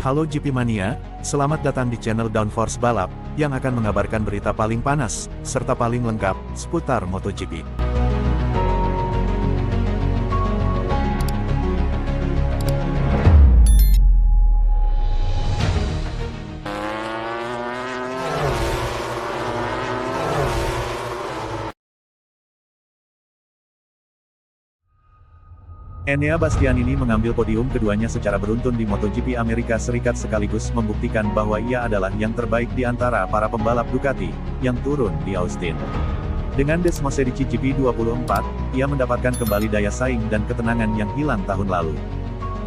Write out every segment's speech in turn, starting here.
Halo GP Mania, selamat datang di channel Downforce Balap, yang akan mengabarkan berita paling panas, serta paling lengkap, seputar MotoGP. Enea Bastianini mengambil podium keduanya secara beruntun di MotoGP Amerika Serikat sekaligus membuktikan bahwa ia adalah yang terbaik di antara para pembalap Ducati, yang turun di Austin. Dengan Desmosedici GP24, ia mendapatkan kembali daya saing dan ketenangan yang hilang tahun lalu.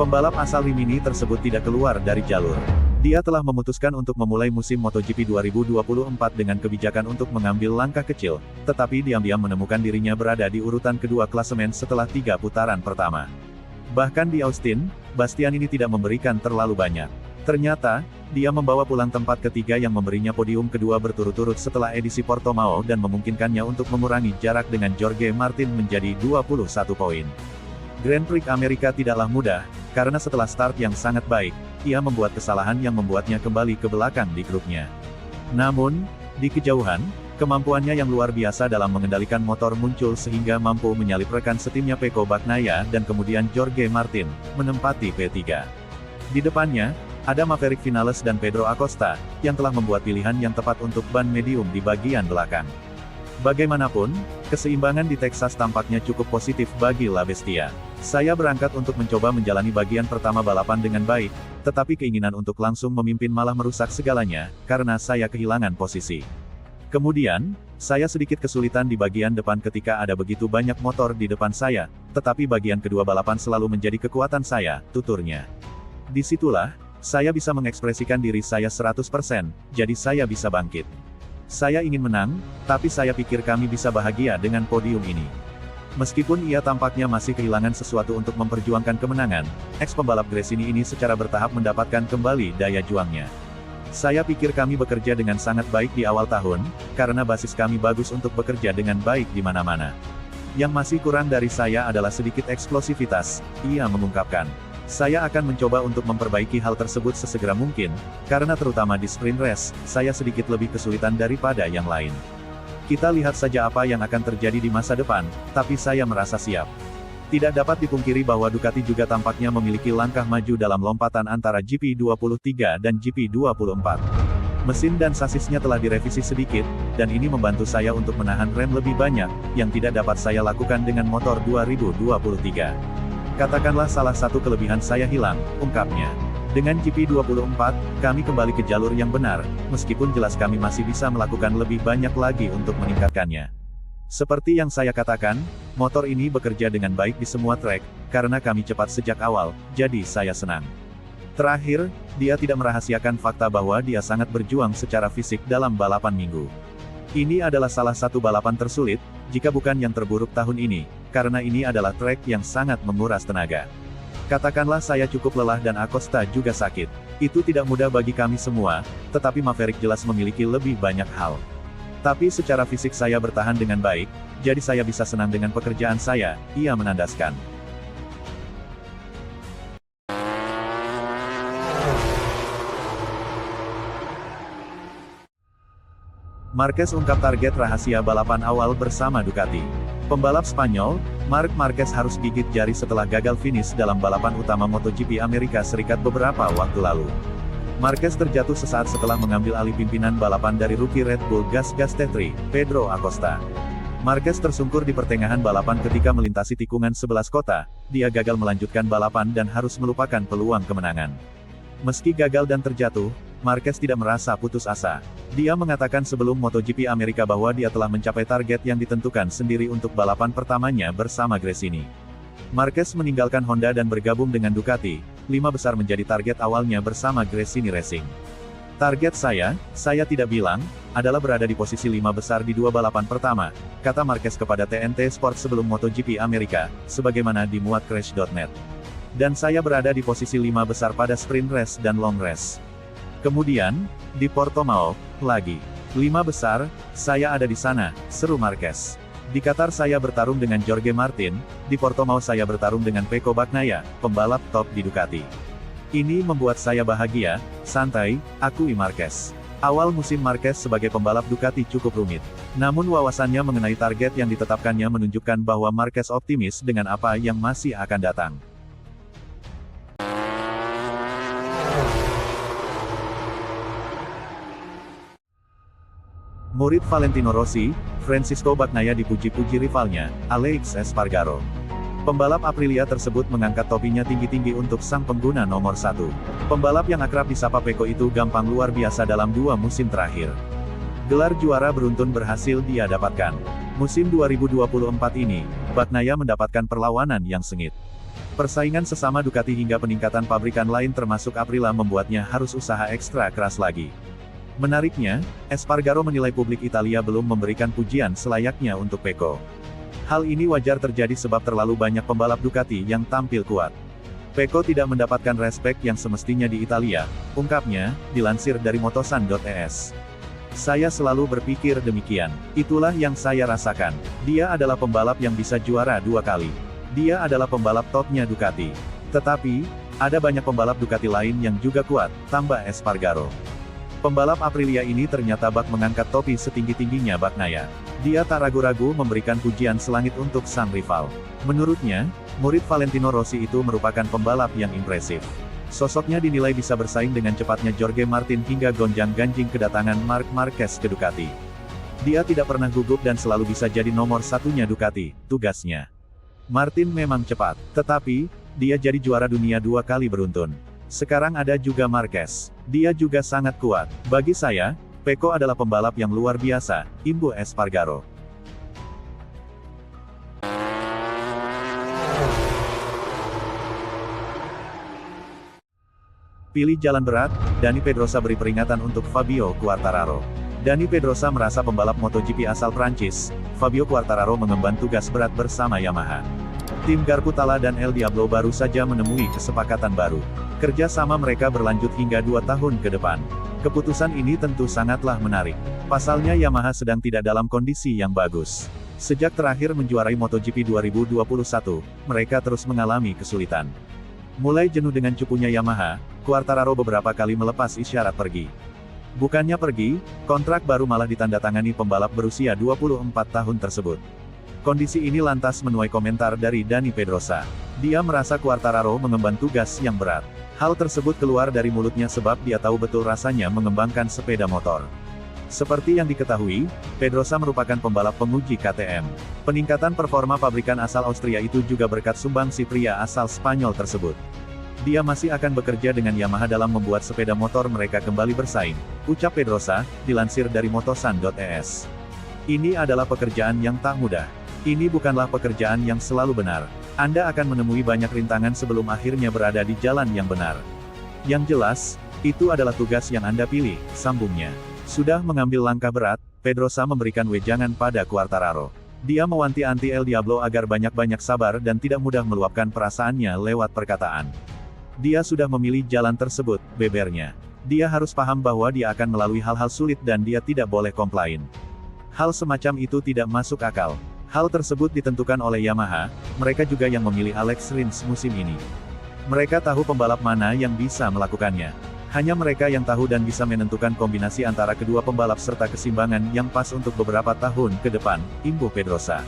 Pembalap asal Rimini tersebut tidak keluar dari jalur. Dia telah memutuskan untuk memulai musim MotoGP 2024 dengan kebijakan untuk mengambil langkah kecil, tetapi diam-diam menemukan dirinya berada di urutan kedua klasemen setelah 3 putaran pertama. Bahkan di Austin, Bastianini tidak memberikan terlalu banyak. Ternyata, dia membawa pulang tempat ketiga yang memberinya podium kedua berturut-turut setelah edisi Portimao dan memungkinkannya untuk mengurangi jarak dengan Jorge Martin menjadi 21 poin. Grand Prix Amerika tidaklah mudah, karena setelah start yang sangat baik, ia membuat kesalahan yang membuatnya kembali ke belakang di grupnya. Namun, di kejauhan, kemampuannya yang luar biasa dalam mengendalikan motor muncul sehingga mampu menyalip rekan setimnya Pecco Bagnaia dan kemudian Jorge Martin, menempati P3. Di depannya, ada Maverick Vinales dan Pedro Acosta, yang telah membuat pilihan yang tepat untuk ban medium di bagian belakang. Bagaimanapun, keseimbangan di Texas tampaknya cukup positif bagi La Bestia. Saya berangkat untuk mencoba menjalani bagian pertama balapan dengan baik, tetapi keinginan untuk langsung memimpin malah merusak segalanya, karena saya kehilangan posisi. Kemudian, saya sedikit kesulitan di bagian depan ketika ada begitu banyak motor di depan saya, tetapi bagian kedua balapan selalu menjadi kekuatan saya, tuturnya. Disitulah, saya bisa mengekspresikan diri saya 100%, jadi saya bisa bangkit. Saya ingin menang, tapi saya pikir kami bisa bahagia dengan podium ini. Meskipun ia tampaknya masih kehilangan sesuatu untuk memperjuangkan kemenangan, ex-pembalap Gresini ini secara bertahap mendapatkan kembali daya juangnya. Saya pikir kami bekerja dengan sangat baik di awal tahun, karena basis kami bagus untuk bekerja dengan baik di mana-mana. Yang masih kurang dari saya adalah sedikit eksplosivitas, ia mengungkapkan. Saya akan mencoba untuk memperbaiki hal tersebut sesegera mungkin, karena terutama di sprint race, saya sedikit lebih kesulitan daripada yang lain. Kita lihat saja apa yang akan terjadi di masa depan, tapi saya merasa siap. Tidak dapat dipungkiri bahwa Ducati juga tampaknya memiliki langkah maju dalam lompatan antara GP23 dan GP24. Mesin dan sasisnya telah direvisi sedikit, dan ini membantu saya untuk menahan rem lebih banyak, yang tidak dapat saya lakukan dengan motor 2023. Katakanlah salah satu kelebihan saya hilang, ungkapnya. Dengan GP24, kami kembali ke jalur yang benar, meskipun jelas kami masih bisa melakukan lebih banyak lagi untuk meningkatkannya. Seperti yang saya katakan, motor ini bekerja dengan baik di semua trek, karena kami cepat sejak awal, jadi saya senang. Terakhir, dia tidak merahasiakan fakta bahwa dia sangat berjuang secara fisik dalam balapan minggu. Ini adalah salah satu balapan tersulit, jika bukan yang terburuk tahun ini, karena ini adalah trek yang sangat menguras tenaga. Katakanlah saya cukup lelah dan Acosta juga sakit. Itu tidak mudah bagi kami semua, tetapi Maverick jelas memiliki lebih banyak hal. Tapi secara fisik saya bertahan dengan baik, jadi saya bisa senang dengan pekerjaan saya, ia menandaskan. Marquez ungkap target rahasia balapan awal bersama Ducati. Pembalap Spanyol, Marc Marquez harus gigit jari setelah gagal finish dalam balapan utama MotoGP Amerika Serikat beberapa waktu lalu. Marquez terjatuh sesaat setelah mengambil alih pimpinan balapan dari rookie Red Bull Gas Gas-Tetri, Pedro Acosta. Marquez tersungkur di pertengahan balapan ketika melintasi tikungan 11 kota, dia gagal melanjutkan balapan dan harus melupakan peluang kemenangan. Meski gagal dan terjatuh, Marquez tidak merasa putus asa. Dia mengatakan sebelum MotoGP Amerika bahwa dia telah mencapai target yang ditentukan sendiri untuk balapan pertamanya bersama Gresini. Marquez meninggalkan Honda dan bergabung dengan Ducati, 5 besar menjadi target awalnya bersama Gresini Racing. Target saya tidak bilang, adalah berada di posisi 5 besar di 2 balapan pertama, kata Marquez kepada TNT Sport sebelum MotoGP Amerika, sebagaimana dimuat Crash.net. Dan saya berada di posisi 5 besar pada sprint race dan long race. Kemudian, di Portimao, lagi. 5 besar, saya ada di sana, seru Marquez. Di Qatar saya bertarung dengan Jorge Martin, di Portimao saya bertarung dengan Pecco Bagnaia, pembalap top di Ducati. Ini membuat saya bahagia, santai, akui Marquez. Awal musim Marquez sebagai pembalap Ducati cukup rumit. Namun wawasannya mengenai target yang ditetapkannya menunjukkan bahwa Marquez optimis dengan apa yang masih akan datang. Murid Valentino Rossi, Francisco Bagnaia dipuji-puji rivalnya, Alex Espargaro. Pembalap Aprilia tersebut mengangkat topinya tinggi-tinggi untuk sang pengguna nomor 1. Pembalap yang akrab disapa Pecco itu gampang luar biasa dalam 2 musim terakhir. Gelar juara beruntun berhasil dia dapatkan. Musim 2024 ini, Bagnaia mendapatkan perlawanan yang sengit. Persaingan sesama Ducati hingga peningkatan pabrikan lain termasuk Aprilia membuatnya harus usaha ekstra keras lagi. Menariknya, Espargaro menilai publik Italia belum memberikan pujian selayaknya untuk Pecco. Hal ini wajar terjadi sebab terlalu banyak pembalap Ducati yang tampil kuat. Pecco tidak mendapatkan respek yang semestinya di Italia, ungkapnya, dilansir dari motosan.es. Saya selalu berpikir demikian. Itulah yang saya rasakan. Dia adalah pembalap yang bisa juara 2 kali. Dia adalah pembalap topnya Ducati. Tetapi, ada banyak pembalap Ducati lain yang juga kuat, tambah Espargaro. Pembalap Aprilia ini ternyata bak mengangkat topi setinggi-tingginya Bagnaia. Dia tak ragu-ragu memberikan pujian selangit untuk sang rival. Menurutnya, murid Valentino Rossi itu merupakan pembalap yang impresif. Sosoknya dinilai bisa bersaing dengan cepatnya Jorge Martin hingga gonjang-ganjing kedatangan Marc Marquez ke Ducati. Dia tidak pernah gugup dan selalu bisa jadi nomor satunya Ducati, tugasnya. Martin memang cepat, tetapi, dia jadi juara dunia 2 kali beruntun. Sekarang ada juga Marquez. Dia juga sangat kuat. Bagi saya, Pecco adalah pembalap yang luar biasa, imbuh Espargaro. Pilih jalan berat, Dani Pedrosa beri peringatan untuk Fabio Quartararo. Dani Pedrosa merasa pembalap MotoGP asal Prancis, Fabio Quartararo mengemban tugas berat bersama Yamaha. Tim Garputala dan El Diablo baru saja menemui kesepakatan baru. Kerja sama mereka berlanjut hingga 2 tahun ke depan. Keputusan ini tentu sangatlah menarik. Pasalnya Yamaha sedang tidak dalam kondisi yang bagus. Sejak terakhir menjuarai MotoGP 2021, mereka terus mengalami kesulitan. Mulai jenuh dengan cupunya Yamaha, Quartararo beberapa kali melepas isyarat pergi. Bukannya pergi, kontrak baru malah ditandatangani pembalap berusia 24 tahun tersebut. Kondisi ini lantas menuai komentar dari Dani Pedrosa. Dia merasa Quartararo mengemban tugas yang berat. Hal tersebut keluar dari mulutnya sebab dia tahu betul rasanya mengembangkan sepeda motor. Seperti yang diketahui, Pedrosa merupakan pembalap penguji KTM. Peningkatan performa pabrikan asal Austria itu juga berkat sumbangsi pria asal Spanyol tersebut. Dia masih akan bekerja dengan Yamaha dalam membuat sepeda motor mereka kembali bersaing, ucap Pedrosa, dilansir dari motosan.es. Ini adalah pekerjaan yang tak mudah. Ini bukanlah pekerjaan yang selalu benar. Anda akan menemui banyak rintangan sebelum akhirnya berada di jalan yang benar. Yang jelas, itu adalah tugas yang Anda pilih, sambungnya. Sudah mengambil langkah berat, Pedrosa memberikan wejangan pada Quartararo. Dia mewanti-wanti El Diablo agar banyak-banyak sabar dan tidak mudah meluapkan perasaannya lewat perkataan. Dia sudah memilih jalan tersebut, bebernya. Dia harus paham bahwa dia akan melalui hal-hal sulit dan dia tidak boleh komplain. Hal semacam itu tidak masuk akal. Hal tersebut ditentukan oleh Yamaha, mereka juga yang memilih Alex Rins musim ini. Mereka tahu pembalap mana yang bisa melakukannya. Hanya mereka yang tahu dan bisa menentukan kombinasi antara kedua pembalap serta keseimbangan yang pas untuk beberapa tahun ke depan, imbuh Pedrosa.